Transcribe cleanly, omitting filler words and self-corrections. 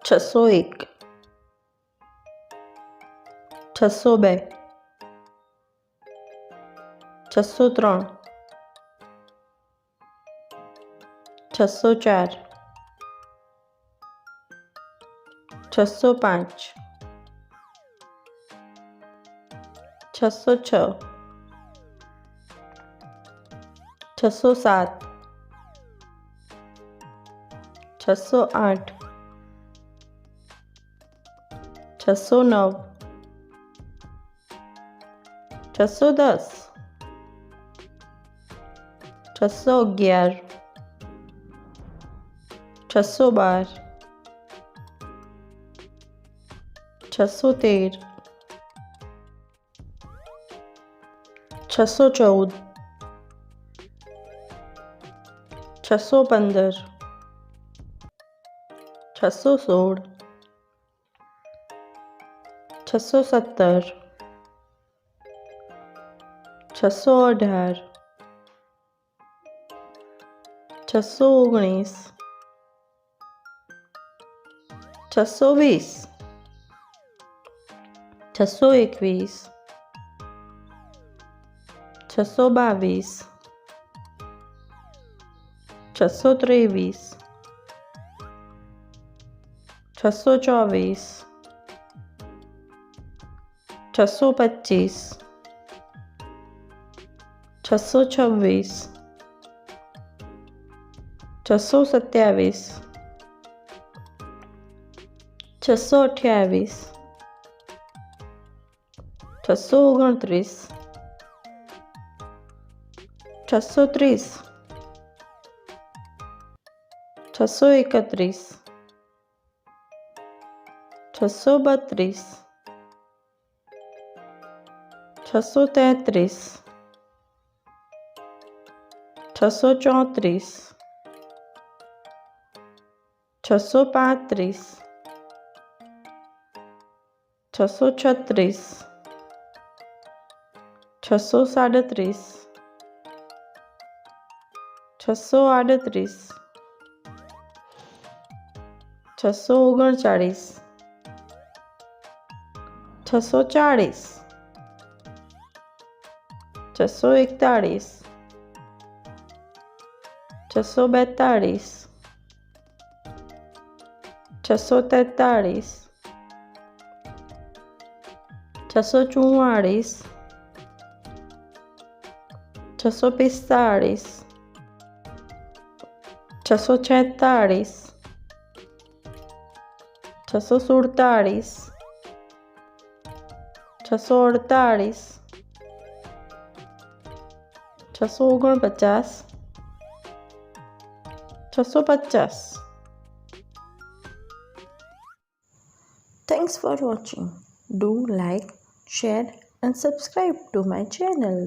601 602 603 604 605 606 607 608 609 610 611 612 613 614 615 616 617 618 619 620 621 622 623 624 625 626 627 628 629 630 631 632 633 634 635 636 637 638 639 640 641 642 643 644 645 646 647 648 649 650. Thanks for watching. Do like, share and subscribe to my channel.